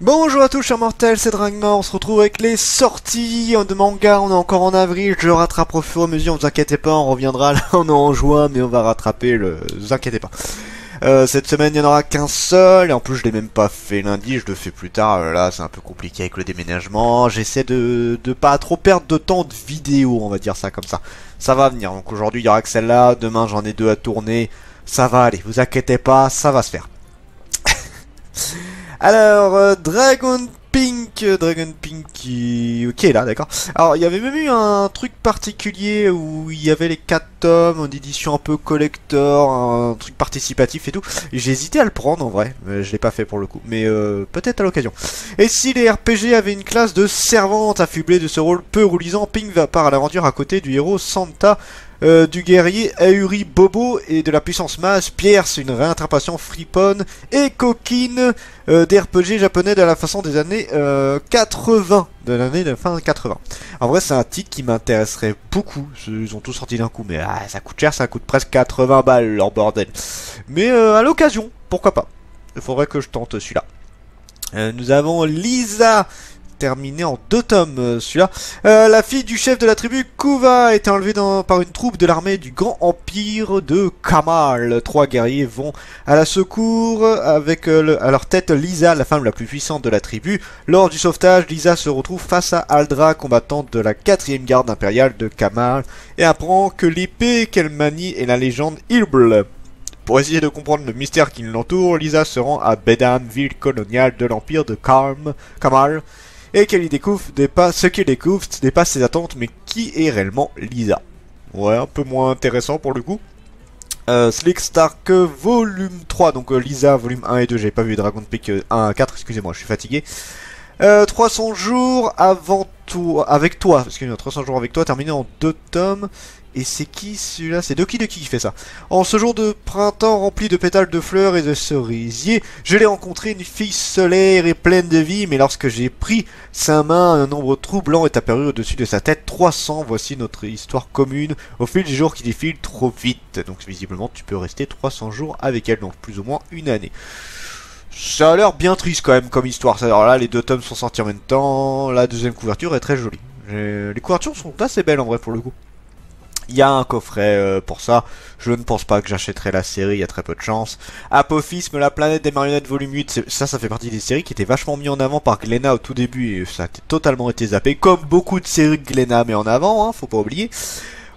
Bonjour à tous chers mortels, c'est Dragma, on se retrouve avec les sorties de manga, on est encore en avril, je rattrape au fur et à mesure, ne vous inquiétez pas, on reviendra là, on est en juin, mais on va rattraper ne vous inquiétez pas. Cette semaine il n'y en aura qu'un seul, et en plus je l'ai même pas fait lundi, je le fais plus tard, là c'est un peu compliqué avec le déménagement, j'essaie de pas trop perdre de temps de vidéo, on va dire ça comme ça. Ça va venir, donc aujourd'hui il y aura que celle-là, demain j'en ai 2 à tourner, ça va aller, vous inquiétez pas, ça va se faire. Alors, Dragon Pink, ok là, d'accord. Alors, il y avait même eu un truc particulier où il y avait les 4 tomes en édition un peu collector, un truc participatif et tout. J'ai hésité à le prendre en vrai, mais je l'ai pas fait pour le coup, mais peut-être à l'occasion. Et si les RPG avaient une classe de servante affublée de ce rôle peu roulisant, Pink va part à l'aventure à côté du héros Santa. Du guerrier Auri Bobo et de la puissance masse Pierce, une réinterprétation friponne et coquine des RPG japonais de la façon des années 80, de l'année de fin 80. En vrai c'est un titre qui m'intéresserait beaucoup, ils ont tous sorti d'un coup, mais ça coûte cher, ça coûte presque 80 balles leur bordel. Mais à l'occasion, pourquoi pas, il faudrait que je tente celui-là. Nous avons Lisa, terminé en 2 tomes, celui-là. La fille du chef de la tribu Kuva a été enlevée par une troupe de l'armée du grand empire de Kamal. 3 guerriers vont à la secours avec à leur tête Lisa, la femme la plus puissante de la tribu. Lors du sauvetage, Lisa se retrouve face à Aldra, combattante de la 4e garde impériale de Kamal, et apprend que l'épée qu'elle manie est la légende Ilbl. Pour essayer de comprendre le mystère qui l'entoure, Lisa se rend à Bedam, ville coloniale de l'empire de Kamal, et qu'elle y découvre ce qu'elle découvre dépasse ses attentes, mais qui est réellement Lisa? Ouais, un peu moins intéressant pour le coup. Slick Stark volume 3, donc Lisa volume 1 et 2, j'avais pas vu Dragon Peak 1 à 4, excusez-moi, je suis fatigué. 300 jours avec toi, excusez-moi, 300 jours avec toi, terminé en 2 tomes. Et c'est qui celui-là? C'est Doki qui fait ça. En ce jour de printemps rempli de pétales de fleurs et de cerisiers, je l'ai rencontré, une fille solaire et pleine de vie, mais lorsque j'ai pris sa main, un nombre troublant est apparu au-dessus de sa tête. 300, voici notre histoire commune, au fil des jours qui défilent trop vite. Donc visiblement tu peux rester 300 jours avec elle, donc plus ou moins une année. Ça a l'air bien triste quand même comme histoire. Alors là les 2 tomes sont sortis en même temps, la deuxième couverture est très jolie. Les couvertures sont assez belles en vrai pour le coup. Il y a un coffret pour ça, je ne pense pas que j'achèterai la série, il y a très peu de chance. Apophisme, la planète des marionnettes volume 8, ça fait partie des séries qui étaient vachement mis en avant par Glénat au tout début et ça a totalement été zappé, comme beaucoup de séries que Glénat met en avant, hein, faut pas oublier.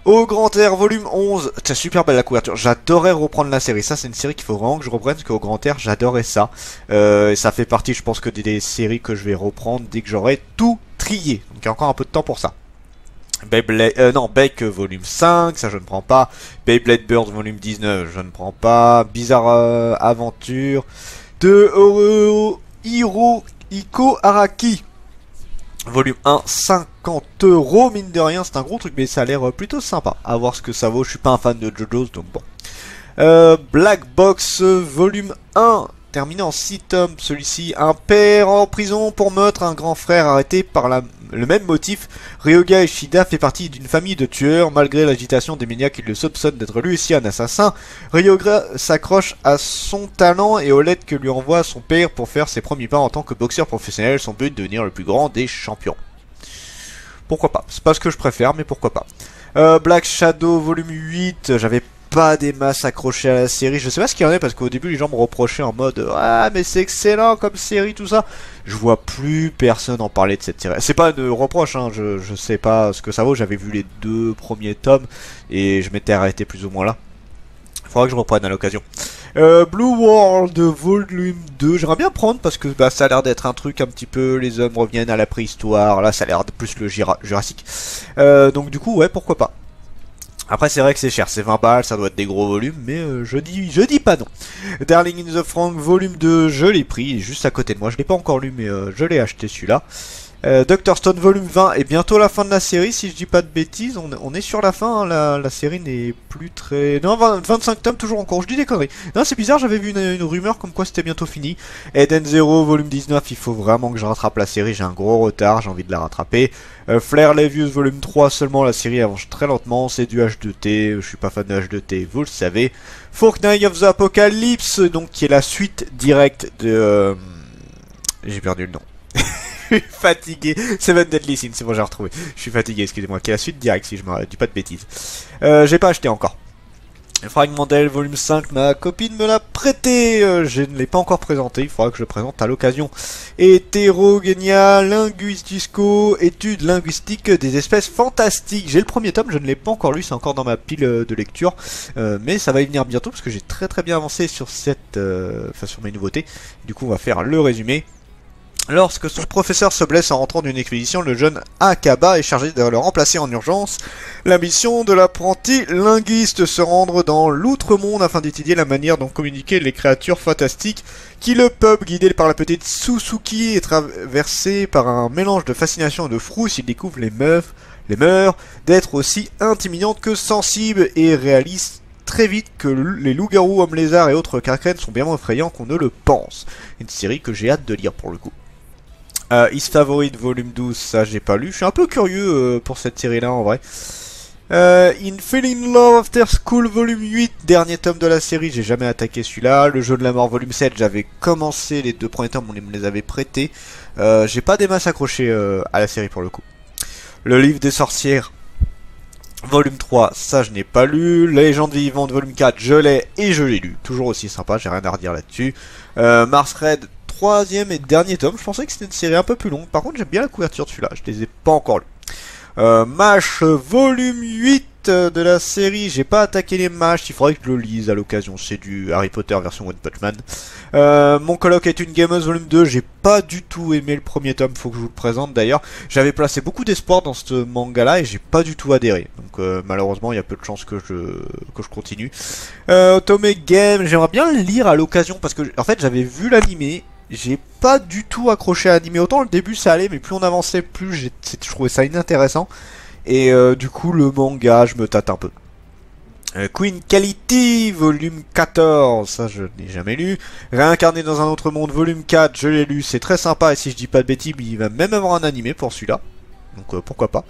Au Grand Air volume 11, c'est super belle la couverture, j'adorais reprendre la série, ça c'est une série qu'il faut vraiment que je reprenne parce qu'au Grand Air j'adorais ça. Et ça fait partie je pense que des séries que je vais reprendre dès que j'aurai tout trié, donc il y a encore un peu de temps pour ça. Beck volume 5, ça je ne prends pas. Beyblade Burst volume 19, je ne prends pas. Bizarre Aventure de Hirohiko Araki volume 1, 50 €, mine de rien, c'est un gros truc, mais ça a l'air plutôt sympa. À voir ce que ça vaut, je suis pas un fan de JoJo's, donc bon. Black Box volume 1, terminé en 6 tomes, celui-ci. Un père en prison pour meurtre, un grand frère arrêté par le même motif. Ryoga Ishida fait partie d'une famille de tueurs. Malgré l'agitation des médias qui le soupçonnent d'être lui aussi un assassin, Ryoga s'accroche à son talent et aux lettres que lui envoie son père pour faire ses premiers pas en tant que boxeur professionnel. Son but, devenir le plus grand des champions. Pourquoi pas? C'est pas ce que je préfère, mais pourquoi pas. Black Shadow volume 8, j'avais pas des masses accrochées à la série, je sais pas ce qu'il y en a parce qu'au début les gens me reprochaient en mode ah mais c'est excellent comme série tout ça. Je vois plus personne en parler de cette série. C'est pas de reproche hein, je sais pas ce que ça vaut, j'avais vu les 2 premiers tomes et je m'étais arrêté plus ou moins là. Faudra que je reprenne à l'occasion. Blue World volume 2, j'aimerais bien prendre parce que bah, ça a l'air d'être un truc un petit peu, les hommes reviennent à la préhistoire, là ça a l'air de plus le Jurassique. Donc du coup ouais pourquoi pas. Après c'est vrai que c'est cher, c'est 20 balles, ça doit être des gros volumes, mais je dis pas non. Darling in the Franxx volume 2, je l'ai pris, juste à côté de moi, je l'ai pas encore lu mais je l'ai acheté celui-là. Dr Stone volume 20 est bientôt la fin de la série, si je dis pas de bêtises. On est sur la fin, hein, la série n'est plus très... Non, 25 tomes toujours en cours, je dis des conneries. Non, c'est bizarre, j'avais vu une rumeur comme quoi c'était bientôt fini. Eden Zero volume 19, il faut vraiment que je rattrape la série, j'ai un gros retard, j'ai envie de la rattraper. Flair Levius volume 3, seulement la série avance très lentement, c'est du H2T, je suis pas fan de H2T, vous le savez. Fortnite of the Apocalypse, donc qui est la suite directe de... J'ai perdu le nom. Je suis fatigué. Seven Deadly Sins, c'est bon, j'ai retrouvé. Je suis fatigué, excusez-moi. Qui est la suite directe, si je me dis pas de bêtises. J'ai pas acheté encore. Fragmental volume 5, ma copine me l'a prêté. Je ne l'ai pas encore présenté, il faudra que je le présente à l'occasion. Hétérogénia Linguistisco, études linguistiques des espèces fantastiques. J'ai le premier tome, je ne l'ai pas encore lu, c'est encore dans ma pile de lecture. Mais ça va y venir bientôt parce que j'ai très bien avancé sur cette, sur mes nouveautés. Du coup, on va faire le résumé. Lorsque son professeur se blesse en rentrant d'une expédition, le jeune Akaba est chargé de le remplacer en urgence. La mission de l'apprenti linguiste se rendre dans l'outre-monde afin d'étudier la manière dont communiquer les créatures fantastiques qui le peuplent. Guidé par la petite Suzuki et traversé par un mélange de fascination et de frousse, il découvre les mœurs d'être aussi intimidantes que sensibles et réalistes. Très vite que les loups-garous, hommes-lézards et autres carcrènes sont bien moins effrayants qu'on ne le pense. Une série que j'ai hâte de lire pour le coup. His Favorite volume 12, ça j'ai pas lu. Je suis un peu curieux pour cette série là en vrai. In Feeling Love After School volume 8, dernier tome de la série, j'ai jamais attaqué celui-là. Le jeu de la mort volume 7, j'avais commencé les deux premiers tomes, on me les avait prêtés. J'ai pas des masses accrochées à la série pour le coup. Le livre des sorcières volume 3, ça je n'ai pas lu. La légende vivante volume 4, je l'ai et je l'ai lu. Toujours aussi sympa, j'ai rien à redire là-dessus. Mars Red, troisième et dernier tome. Je pensais que c'était une série un peu plus longue. Par contre, j'aime bien la couverture de celui-là. Je les ai pas encore lus. MASH volume 8 de la série. J'ai pas attaqué les MASH. Il faudrait que je le lise à l'occasion. C'est du Harry Potter version One Punch Man. Mon coloc est une gameuse volume 2. J'ai pas du tout aimé le premier tome. Faut que je vous le présente d'ailleurs. J'avais placé beaucoup d'espoir dans ce manga-là et j'ai pas du tout adhéré. Donc malheureusement, il y a peu de chances que je continue. Otome Game. J'aimerais bien le lire à l'occasion parce que en fait, j'avais vu l'animé. J'ai pas du tout accroché à l'anime. Autant le début ça allait, mais plus on avançait, plus je trouvais ça inintéressant. Et du coup, le manga, je me tâte un peu. Queen Quality, volume 14, ça je n'ai jamais lu. Réincarné dans un autre monde, volume 4, je l'ai lu, c'est très sympa. Et si je dis pas de bêtises, il va même avoir un animé pour celui-là. Donc pourquoi pas.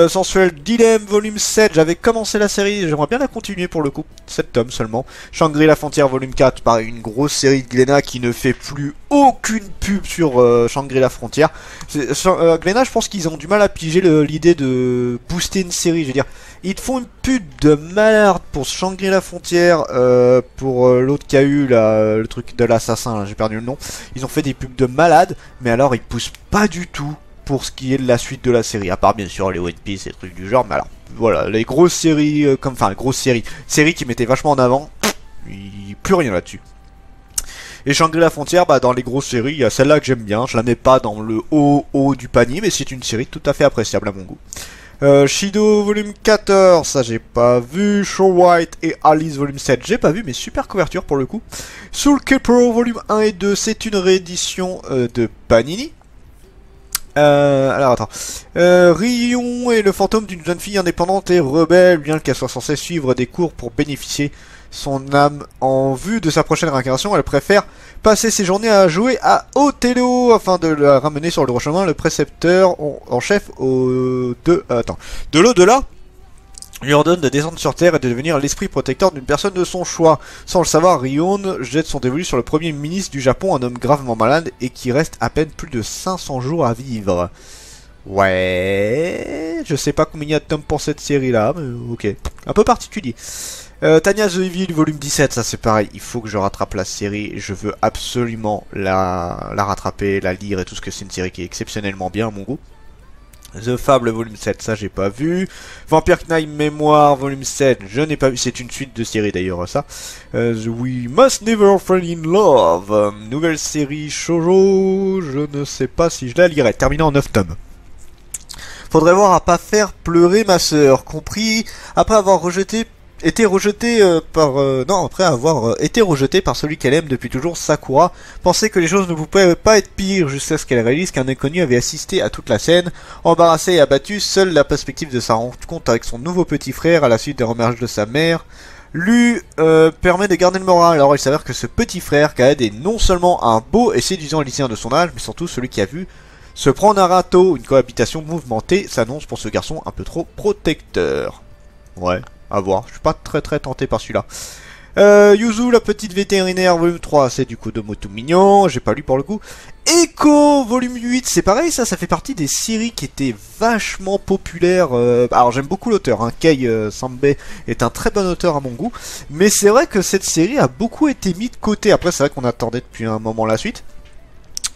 Sensuel Dilemme volume 7, j'avais commencé la série, j'aimerais bien la continuer pour le coup. 7 tomes seulement. Shangri-La Frontière volume 4, pareil, une grosse série de Glénat qui ne fait plus aucune pub sur Shangri-La Frontière. Glénat, je pense qu'ils ont du mal à piger l'idée de booster une série, je veux dire. Ils te font une pub de malade pour Shangri-La Frontière, pour l'autre qui a eu là, le truc de l'assassin, j'ai perdu le nom. Ils ont fait des pubs de malade, mais alors ils poussent pas du tout pour ce qui est de la suite de la série, à part bien sûr les One Piece et trucs du genre, mais alors voilà, les grosses séries, grosses séries qui mettaient vachement en avant, plus rien là-dessus. Et Shangri-La Frontière, bah dans les grosses séries, il y a celle-là que j'aime bien, je la mets pas dans le haut du panier, mais c'est une série tout à fait appréciable à mon goût. Shido volume 14, ça j'ai pas vu. Show White et Alice volume 7, j'ai pas vu, mais super couverture pour le coup. Soul Calibur volume 1 et 2, c'est une réédition de Panini. Alors attends. Rion est le fantôme d'une jeune fille indépendante et rebelle, bien qu'elle soit censée suivre des cours pour bénéficier son âme en vue de sa prochaine réincarnation. Elle préfère passer ses journées à jouer à Othello afin de la ramener sur le droit chemin. Le précepteur en chef de l'au-delà lui ordonne de descendre sur Terre et de devenir l'esprit protecteur d'une personne de son choix. Sans le savoir, Rion jette son dévolu sur le premier ministre du Japon, un homme gravement malade et qui reste à peine plus de 500 jours à vivre. Ouais, je sais pas combien il y a de tomes pour cette série là, mais ok, un peu particulier. Tanya the Evil volume 17, ça c'est pareil, il faut que je rattrape la série, je veux absolument la rattraper, la lire et tout, ce que c'est une série qui est exceptionnellement bien à mon goût. The Fable volume 7, ça j'ai pas vu. Vampire Knight Mémoire volume 7, je n'ai pas vu, c'est une suite de série d'ailleurs ça. We Must Never Fall in Love, nouvelle série shoujo, je ne sais pas si je la lirai, terminée en 9 tomes. Faudrait voir à pas faire pleurer ma sœur, compris après avoir rejeté été rejetée non, après avoir été rejetée par celui qu'elle aime depuis toujours, Sakura pensait que les choses ne pouvaient pas être pires jusqu'à ce qu'elle réalise qu'un inconnu avait assisté à toute la scène. Embarrassée et abattue, seule la perspective de s'en rendre compte avec son nouveau petit frère à la suite des remariages de sa mère lui permet de garder le moral. Alors il s'avère que ce petit frère Kaed est non seulement un beau et séduisant lycéen de son âge, mais surtout celui qui a vu se prendre un râteau. Une cohabitation mouvementée s'annonce pour ce garçon un peu trop protecteur. Ouais, à voir. Je suis pas très tenté par celui-là. Yuzu, la petite vétérinaire, volume 3, c'est du coup de tout mignon, j'ai pas lu pour le coup. Echo, volume 8, c'est pareil, ça fait partie des séries qui étaient vachement populaires. Alors j'aime beaucoup l'auteur, hein. Kei Sambe est un très bon auteur à mon goût. Mais c'est vrai que cette série a beaucoup été mise de côté. Après c'est vrai qu'on attendait depuis un moment la suite.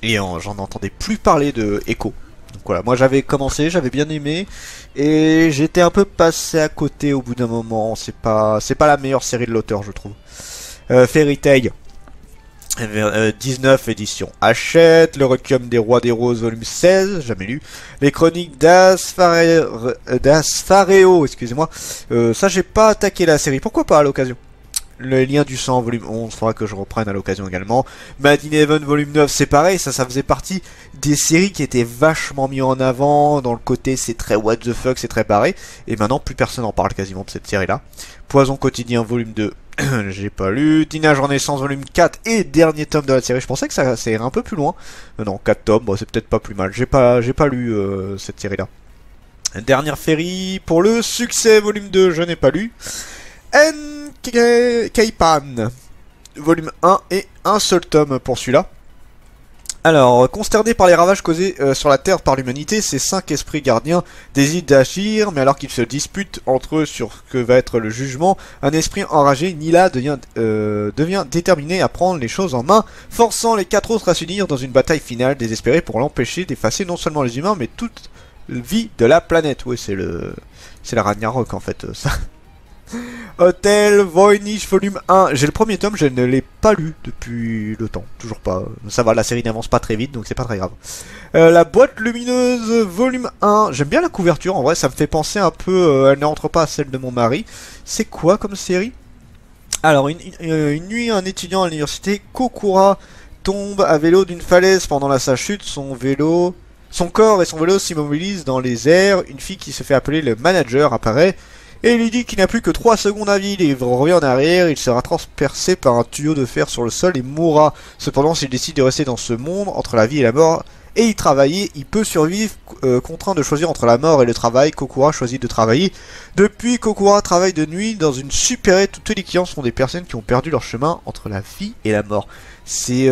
Et j'en entendais plus parler de Echo. Donc voilà, moi j'avais commencé, j'avais bien aimé, et j'étais un peu passé à côté au bout d'un moment. C'est pas la meilleure série de l'auteur, je trouve. Fairy Tail, 19 édition Hachette, le Requiem des Rois des Roses, volume 16, jamais lu. Les Chroniques d'Asfareo, excusez-moi. Ça j'ai pas attaqué la série, pourquoi pas à l'occasion. Le lien du sang, volume 11, faudra que je reprenne à l'occasion également. Mad in Heaven, volume 9, c'est pareil, ça faisait partie des séries qui étaient vachement mis en avant, dans le côté c'est très what the fuck, c'est très barré, et maintenant plus personne en parle quasiment de cette série-là. Poison quotidien, volume 2, j'ai pas lu. Teenage Renaissance, volume 4, et dernier tome de la série, je pensais que ça irait un peu plus loin. Non, 4 tomes, bon, c'est peut-être pas plus mal, j'ai pas lu cette série-là. Dernière série, pour le succès, volume 2, je n'ai pas lu. Keipan, volume 1 et un seul tome pour celui-là. Alors, consternés par les ravages causés sur la Terre par l'humanité, ces 5 esprits gardiens décident d'agir, mais alors qu'ils se disputent entre eux sur ce que va être le jugement, un esprit enragé, Nila, devient déterminé à prendre les choses en main, forçant les 4 autres à s'unir dans une bataille finale désespérée pour l'empêcher d'effacer non seulement les humains, mais toute vie de la planète. Oui, c'est la Ragnarok en fait, ça. Hotel Voynich volume 1. J'ai le premier tome, je ne l'ai pas lu depuis le temps. Toujours pas. Ça va, la série n'avance pas très vite, donc c'est pas très grave. La boîte lumineuse volume 1. J'aime bien la couverture, en vrai, ça me fait penser un peu. Elle ne rentre pas à celle de mon mari. C'est quoi comme série? Alors, une nuit, un étudiant à l'université, Kokura, tombe à vélo d'une falaise pendant sa chute. Son corps et son vélo s'immobilisent dans les airs. Une fille qui se fait appeler le manager apparaît et lui dit qu'il n'a plus que 3 secondes à vivre. Il revient en arrière, il sera transpercé par un tuyau de fer sur le sol et mourra. Cependant, s'il décide de rester dans ce monde, entre la vie et la mort, et y travailler, il peut survivre. Contraint de choisir entre la mort et le travail, Kokura choisit de travailler. Depuis, Kokura travaille de nuit dans une supérette où tous les clients sont des personnes qui ont perdu leur chemin entre la vie et la mort. C'est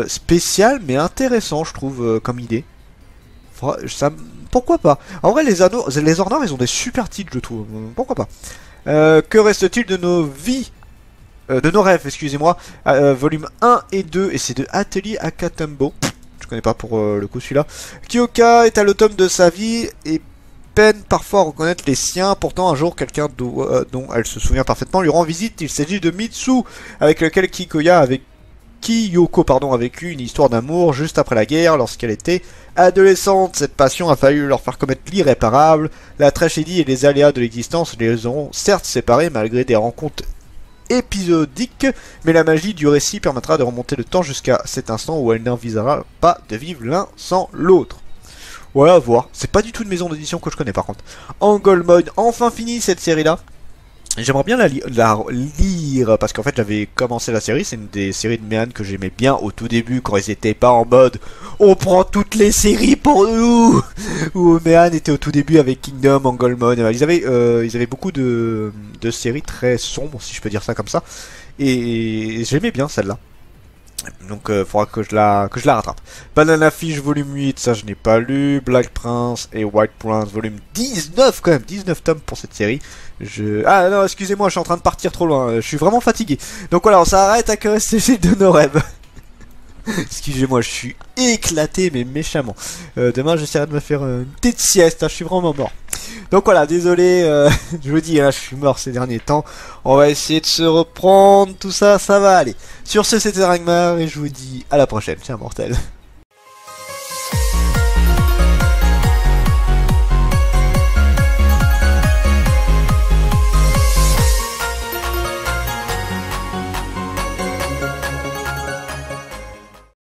spécial mais intéressant, je trouve, comme idée. Pourquoi pas? En vrai, les Ornors, ils ont des super titres, je trouve. Pourquoi pas? Que reste-t-il de nos vies? De nos rêves, excusez-moi. Volume 1 et 2, et c'est de Atelier Akatambo. Je connais pas pour le coup celui-là. Kyoka est à l'automne de sa vie et peine parfois à reconnaître les siens. Pourtant, un jour, quelqu'un dont elle se souvient parfaitement lui rend visite. Il s'agit de Mitsu, avec lequel Kyoko a vécu une histoire d'amour juste après la guerre lorsqu'elle était adolescente. Cette passion a failli leur faire commettre l'irréparable. La tragédie et les aléas de l'existence les auront certes séparés malgré des rencontres épisodiques, mais la magie du récit permettra de remonter le temps jusqu'à cet instant où elle n'envisagera pas de vivre l'un sans l'autre. Voilà, à voir. C'est pas du tout une maison d'édition que je connais par contre. Angle Mode, enfin fini cette série là. J'aimerais bien la lire, parce qu'en fait j'avais commencé la série, c'est une des séries de Méan que j'aimais bien au tout début, quand ils étaient pas en mode on prend toutes les séries pour nous, où Méan était au tout début avec Kingdom, Angolmon, ils avaient beaucoup de séries très sombres, si je peux dire ça comme ça, et j'aimais bien celle-là. Donc faudra que je la rattrape. Banana Fish volume 8, ça je n'ai pas lu. Black Prince et White Prince volume 19 quand même, 19 tomes pour cette série. Ah non, excusez-moi, je suis en train de partir trop loin, je suis vraiment fatigué. Donc voilà, on s'arrête à que rester de nos rêves. Excusez-moi, je suis éclaté mais méchamment. Demain j'essaierai de me faire une petite sieste, hein, je suis vraiment mort. Donc voilà, désolé, je vous dis, hein, je suis mort ces derniers temps. On va essayer de se reprendre, tout ça, ça va aller. Sur ce, c'était Ragnar et je vous dis à la prochaine, c'est immortel.